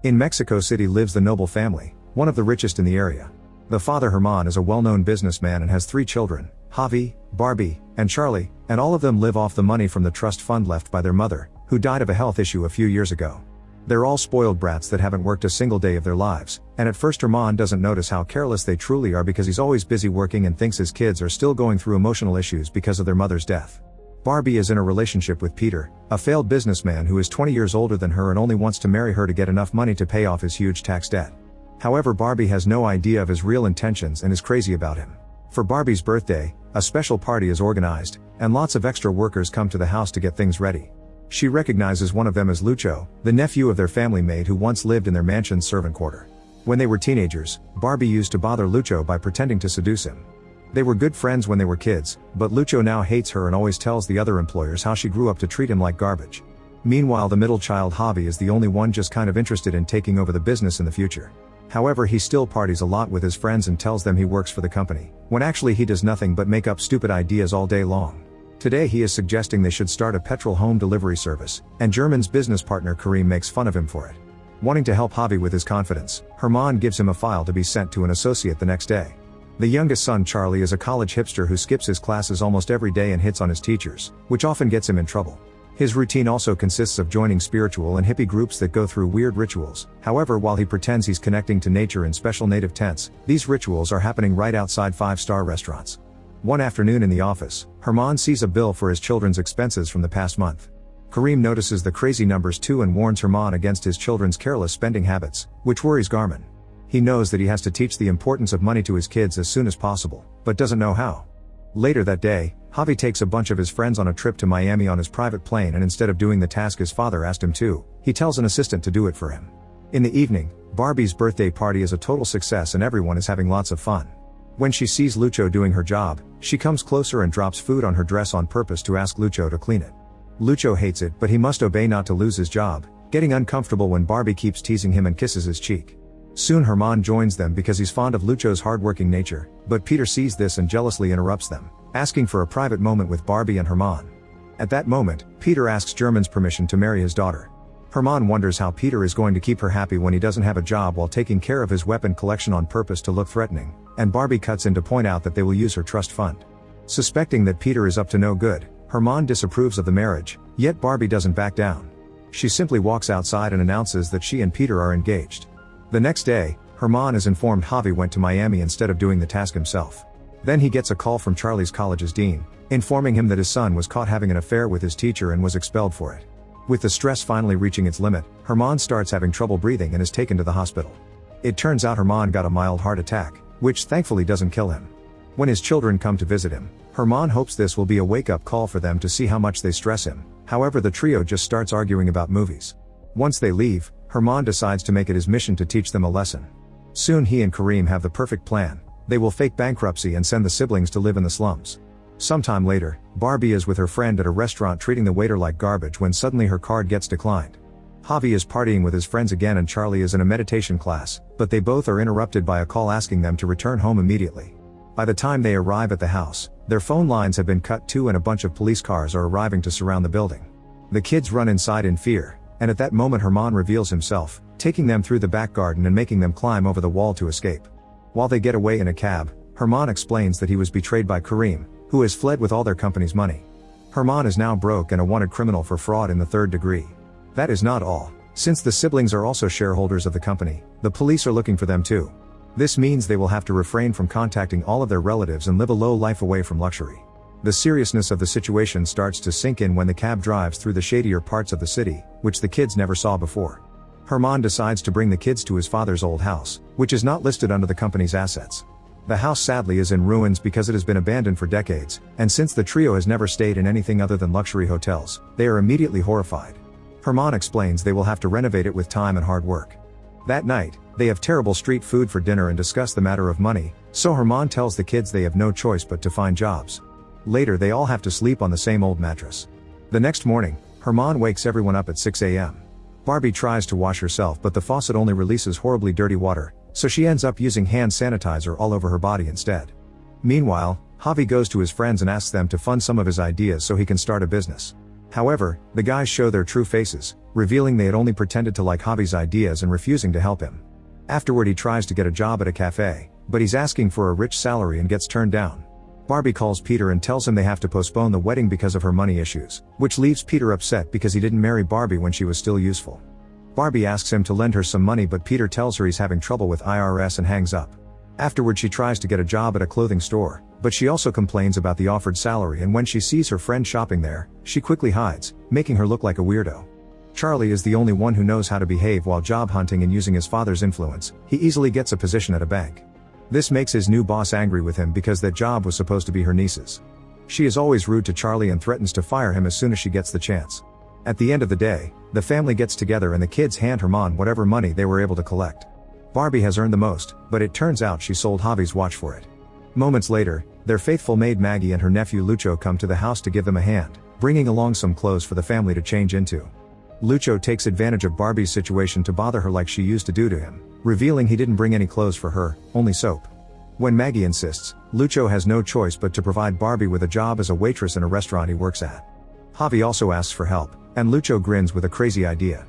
In Mexico City lives the Noble family, one of the richest in the area. The father Herman is a well-known businessman and has 3 children, Javi, Barbie, and Charlie, and all of them live off the money from the trust fund left by their mother, who died of a health issue a few years ago. They're all spoiled brats that haven't worked a single day of their lives, and at first Herman doesn't notice how careless they truly are because he's always busy working and thinks his kids are still going through emotional issues because of their mother's death. Barbie is in a relationship with Peter, a failed businessman who is 20 years older than her and only wants to marry her to get enough money to pay off his huge tax debt. However, Barbie has no idea of his real intentions and is crazy about him. For Barbie's birthday, a special party is organized, and lots of extra workers come to the house to get things ready. She recognizes one of them as Lucho, the nephew of their family maid who once lived in their mansion's servant quarter. When they were teenagers, Barbie used to bother Lucho by pretending to seduce him. They were good friends when they were kids, but Lucho now hates her and always tells the other employers how she grew up to treat him like garbage. Meanwhile, the middle child Javi is the only one just kind of interested in taking over the business in the future. However, he still parties a lot with his friends and tells them he works for the company, when actually he does nothing but make up stupid ideas all day long. Today he is suggesting they should start a petrol home delivery service, and German's business partner Karim makes fun of him for it. Wanting to help Javi with his confidence, Herman gives him a file to be sent to an associate the next day. The youngest son Charlie is a college hipster who skips his classes almost every day and hits on his teachers, which often gets him in trouble. His routine also consists of joining spiritual and hippie groups that go through weird rituals. However, while he pretends he's connecting to nature in special native tents, these rituals are happening right outside 5-star restaurants. One afternoon in the office, Herman sees a bill for his children's expenses from the past month. Karim notices the crazy numbers too and warns Herman against his children's careless spending habits, which worries Garmin. He knows that he has to teach the importance of money to his kids as soon as possible, but doesn't know how. Later that day, Javi takes a bunch of his friends on a trip to Miami on his private plane, and instead of doing the task his father asked him to, he tells an assistant to do it for him. In the evening, Barbie's birthday party is a total success and everyone is having lots of fun. When she sees Lucho doing her job, she comes closer and drops food on her dress on purpose to ask Lucho to clean it. Lucho hates it, but he must obey not to lose his job, getting uncomfortable when Barbie keeps teasing him and kisses his cheek. Soon Herman joins them because he's fond of Lucho's hardworking nature, but Peter sees this and jealously interrupts them, asking for a private moment with Barbie and Herman. At that moment, Peter asks German's permission to marry his daughter. Herman wonders how Peter is going to keep her happy when he doesn't have a job while taking care of his weapon collection on purpose to look threatening, and Barbie cuts in to point out that they will use her trust fund. Suspecting that Peter is up to no good, Herman disapproves of the marriage, yet Barbie doesn't back down. She simply walks outside and announces that she and Peter are engaged. The next day, Herman is informed Javi went to Miami instead of doing the task himself. Then he gets a call from Charlie's college's dean, informing him that his son was caught having an affair with his teacher and was expelled for it. With the stress finally reaching its limit, Herman starts having trouble breathing and is taken to the hospital. It turns out Herman got a mild heart attack, which thankfully doesn't kill him. When his children come to visit him, Herman hopes this will be a wake-up call for them to see how much they stress him. However, the trio just starts arguing about movies. Once they leave, Herman decides to make it his mission to teach them a lesson. Soon he and Karim have the perfect plan. They will fake bankruptcy and send the siblings to live in the slums. Sometime later, Barbie is with her friend at a restaurant treating the waiter like garbage when suddenly her card gets declined. Javi is partying with his friends again and Charlie is in a meditation class, but they both are interrupted by a call asking them to return home immediately. By the time they arrive at the house, their phone lines have been cut too and a bunch of police cars are arriving to surround the building. The kids run inside in fear, and at that moment Herman reveals himself, taking them through the back garden and making them climb over the wall to escape. While they get away in a cab, Herman explains that he was betrayed by Karim, who has fled with all their company's money. Herman is now broke and a wanted criminal for fraud in the 3rd degree. That is not all. Since the siblings are also shareholders of the company, the police are looking for them too. This means they will have to refrain from contacting all of their relatives and live a low life away from luxury. The seriousness of the situation starts to sink in when the cab drives through the shadier parts of the city, which the kids never saw before. Herman decides to bring the kids to his father's old house, which is not listed under the company's assets. The house sadly is in ruins because it has been abandoned for decades, and since the trio has never stayed in anything other than luxury hotels, they are immediately horrified. Herman explains they will have to renovate it with time and hard work. That night, they have terrible street food for dinner and discuss the matter of money, so Herman tells the kids they have no choice but to find jobs. Later they all have to sleep on the same old mattress. The next morning, Herman wakes everyone up at 6 a.m. Barbie tries to wash herself but the faucet only releases horribly dirty water, so she ends up using hand sanitizer all over her body instead. Meanwhile, Javi goes to his friends and asks them to fund some of his ideas so he can start a business. However, the guys show their true faces, revealing they had only pretended to like Javi's ideas and refusing to help him. Afterward he tries to get a job at a cafe, but he's asking for a rich salary and gets turned down. Barbie calls Peter and tells him they have to postpone the wedding because of her money issues, which leaves Peter upset because he didn't marry Barbie when she was still useful. Barbie asks him to lend her some money, but Peter tells her he's having trouble with IRS and hangs up. Afterward she tries to get a job at a clothing store, but she also complains about the offered salary, and when she sees her friend shopping there, she quickly hides, making her look like a weirdo. Charlie is the only one who knows how to behave while job hunting and using his father's influence. He easily gets a position at a bank. This makes his new boss angry with him because that job was supposed to be her niece's. She is always rude to Charlie and threatens to fire him as soon as she gets the chance. At the end of the day, the family gets together and the kids hand Herman whatever money they were able to collect. Barbie has earned the most, but it turns out she sold Javi's watch for it. Moments later, their faithful maid Maggie and her nephew Lucho come to the house to give them a hand, bringing along some clothes for the family to change into. Lucho takes advantage of Barbie's situation to bother her like she used to do to him, revealing he didn't bring any clothes for her, only soap. When Maggie insists, Lucho has no choice but to provide Barbie with a job as a waitress in a restaurant he works at. Javi also asks for help, and Lucho grins with a crazy idea.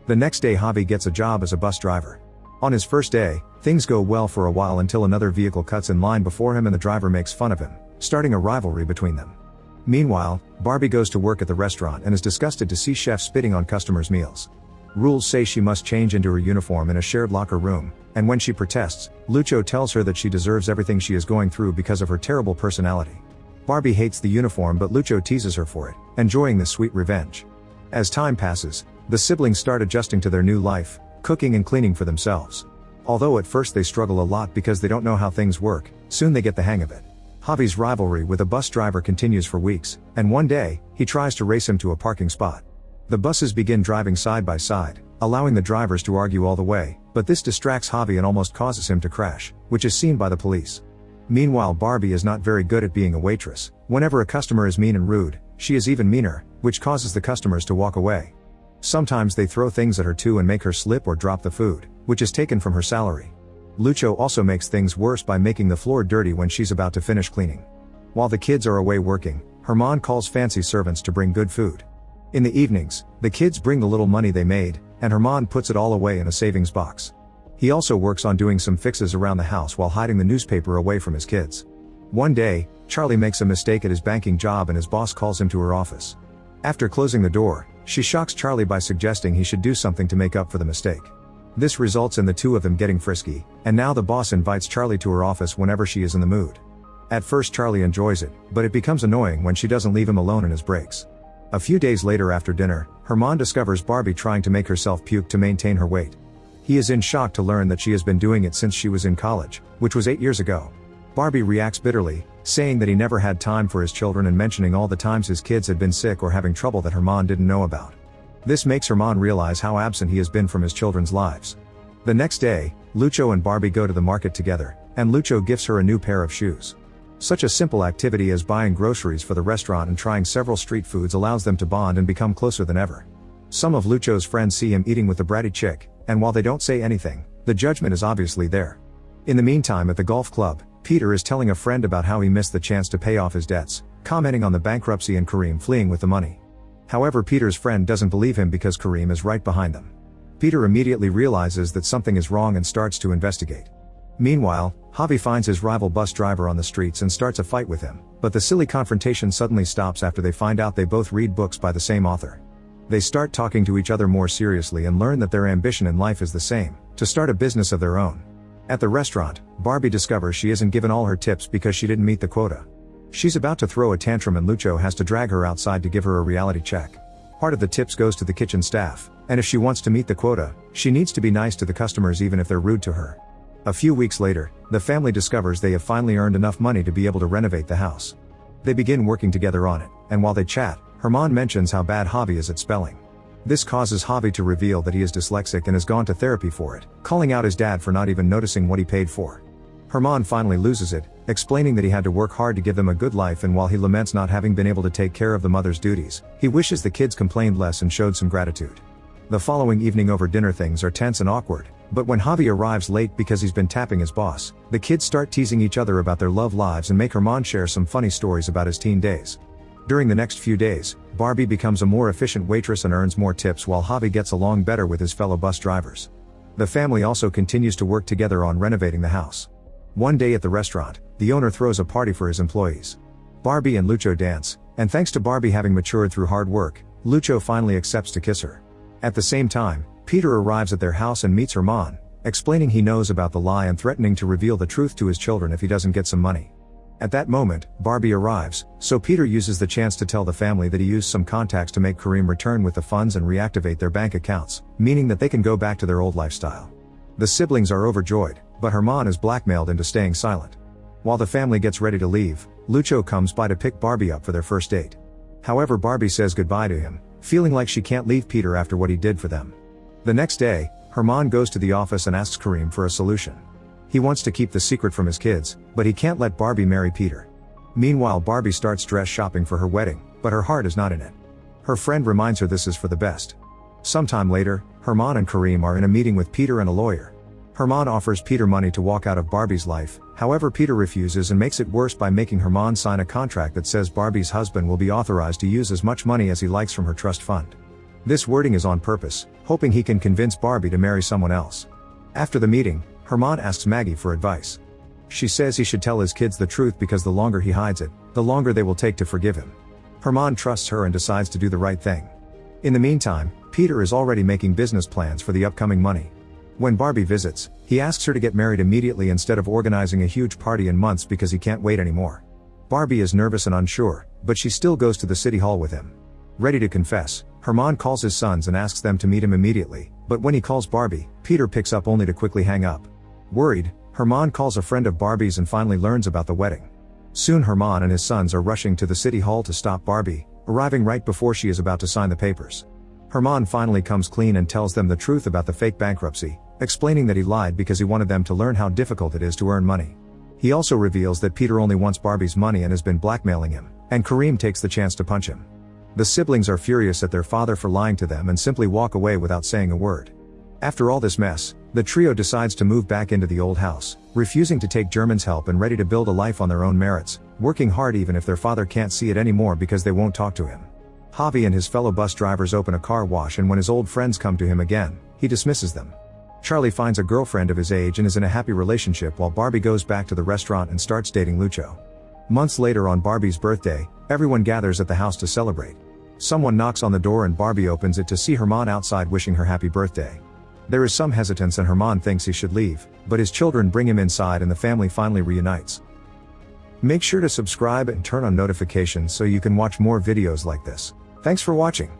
The next day Javi gets a job as a bus driver. On his first day, things go well for a while until another vehicle cuts in line before him and the driver makes fun of him, starting a rivalry between them. Meanwhile, Barbie goes to work at the restaurant and is disgusted to see chefs spitting on customers' meals. Rules say she must change into her uniform in a shared locker room, and when she protests, Lucho tells her that she deserves everything she is going through because of her terrible personality. Barbie hates the uniform, but Lucho teases her for it, enjoying this sweet revenge. As time passes, the siblings start adjusting to their new life, cooking and cleaning for themselves. Although at first they struggle a lot because they don't know how things work, soon they get the hang of it. Javi's rivalry with a bus driver continues for weeks, and one day, he tries to race him to a parking spot. The buses begin driving side by side, allowing the drivers to argue all the way, but this distracts Javi and almost causes him to crash, which is seen by the police. Meanwhile, Barbie is not very good at being a waitress. Whenever a customer is mean and rude, she is even meaner, which causes the customers to walk away. Sometimes they throw things at her too and make her slip or drop the food, which is taken from her salary. Lucho also makes things worse by making the floor dirty when she's about to finish cleaning. While the kids are away working, Herman calls fancy servants to bring good food. In the evenings, the kids bring the little money they made, and Herman puts it all away in a savings box. He also works on doing some fixes around the house while hiding the newspaper away from his kids. One day, Charlie makes a mistake at his banking job and his boss calls him to her office. After closing the door, she shocks Charlie by suggesting he should do something to make up for the mistake. This results in the two of them getting frisky, and now the boss invites Charlie to her office whenever she is in the mood. At first Charlie enjoys it, but it becomes annoying when she doesn't leave him alone in his breaks. A few days later after dinner, Herman discovers Barbie trying to make herself puke to maintain her weight. He is in shock to learn that she has been doing it since she was in college, which was 8 years ago. Barbie reacts bitterly, saying that he never had time for his children and mentioning all the times his kids had been sick or having trouble that Herman didn't know about. This makes Herman realize how absent he has been from his children's lives. The next day, Lucho and Barbie go to the market together, and Lucho gifts her a new pair of shoes. Such a simple activity as buying groceries for the restaurant and trying several street foods allows them to bond and become closer than ever. Some of Lucho's friends see him eating with the bratty chick, and while they don't say anything, the judgment is obviously there. In the meantime, at the golf club, Peter is telling a friend about how he missed the chance to pay off his debts, commenting on the bankruptcy and Kareem fleeing with the money. However, Peter's friend doesn't believe him because Kareem is right behind them. Peter immediately realizes that something is wrong and starts to investigate. Meanwhile, Javi finds his rival bus driver on the streets and starts a fight with him, but the silly confrontation suddenly stops after they find out they both read books by the same author. They start talking to each other more seriously and learn that their ambition in life is the same, to start a business of their own. At the restaurant, Barbie discovers she isn't given all her tips because she didn't meet the quota. She's about to throw a tantrum and Lucho has to drag her outside to give her a reality check. Part of the tips goes to the kitchen staff, and if she wants to meet the quota, she needs to be nice to the customers even if they're rude to her. A few weeks later, the family discovers they have finally earned enough money to be able to renovate the house. They begin working together on it, and while they chat, Herman mentions how bad Javi is at spelling. This causes Javi to reveal that he is dyslexic and has gone to therapy for it, calling out his dad for not even noticing what he paid for. Herman finally loses it, explaining that he had to work hard to give them a good life, and while he laments not having been able to take care of the mother's duties, he wishes the kids complained less and showed some gratitude. The following evening over dinner things are tense and awkward, but when Javi arrives late because he's been tapping his boss, the kids start teasing each other about their love lives and make Herman share some funny stories about his teen days. During the next few days, Barbie becomes a more efficient waitress and earns more tips while Javi gets along better with his fellow bus drivers. The family also continues to work together on renovating the house. One day at the restaurant, the owner throws a party for his employees. Barbie and Lucho dance, and thanks to Barbie having matured through hard work, Lucho finally accepts to kiss her. At the same time, Peter arrives at their house and meets Herman, explaining he knows about the lie and threatening to reveal the truth to his children if he doesn't get some money. At that moment, Barbie arrives, so Peter uses the chance to tell the family that he used some contacts to make Karim return with the funds and reactivate their bank accounts, meaning that they can go back to their old lifestyle. The siblings are overjoyed, but Herman is blackmailed into staying silent. While the family gets ready to leave, Lucho comes by to pick Barbie up for their first date. However, Barbie says goodbye to him, feeling like she can't leave Peter after what he did for them. The next day, Herman goes to the office and asks Karim for a solution. He wants to keep the secret from his kids, but he can't let Barbie marry Peter. Meanwhile, Barbie starts dress shopping for her wedding, but her heart is not in it. Her friend reminds her this is for the best. Sometime later, Herman and Karim are in a meeting with Peter and a lawyer. Herman offers Peter money to walk out of Barbie's life, however Peter refuses and makes it worse by making Herman sign a contract that says Barbie's husband will be authorized to use as much money as he likes from her trust fund. This wording is on purpose, hoping he can convince Barbie to marry someone else. After the meeting, Herman asks Maggie for advice. She says he should tell his kids the truth because the longer he hides it, the longer they will take to forgive him. Herman trusts her and decides to do the right thing. In the meantime, Peter is already making business plans for the upcoming money. When Barbie visits, he asks her to get married immediately instead of organizing a huge party in months because he can't wait anymore. Barbie is nervous and unsure, but she still goes to the city hall with him. Ready to confess, Herman calls his sons and asks them to meet him immediately, but when he calls Barbie, Peter picks up only to quickly hang up. Worried, Herman calls a friend of Barbie's and finally learns about the wedding. Soon Herman and his sons are rushing to the city hall to stop Barbie, arriving right before she is about to sign the papers. Herman finally comes clean and tells them the truth about the fake bankruptcy, explaining that he lied because he wanted them to learn how difficult it is to earn money. He also reveals that Peter only wants Barbie's money and has been blackmailing him, and Karim takes the chance to punch him. The siblings are furious at their father for lying to them and simply walk away without saying a word. After all this mess, the trio decides to move back into the old house, refusing to take German's help and ready to build a life on their own merits, working hard even if their father can't see it anymore because they won't talk to him. Javi and his fellow bus drivers open a car wash, and when his old friends come to him again, he dismisses them. Charlie finds a girlfriend of his age and is in a happy relationship while Barbie goes back to the restaurant and starts dating Lucho. Months later, on Barbie's birthday, everyone gathers at the house to celebrate. Someone knocks on the door and Barbie opens it to see Herman outside wishing her happy birthday. There is some hesitance and Herman thinks he should leave, but his children bring him inside and the family finally reunites. Make sure to subscribe and turn on notifications so you can watch more videos like this. Thanks for watching.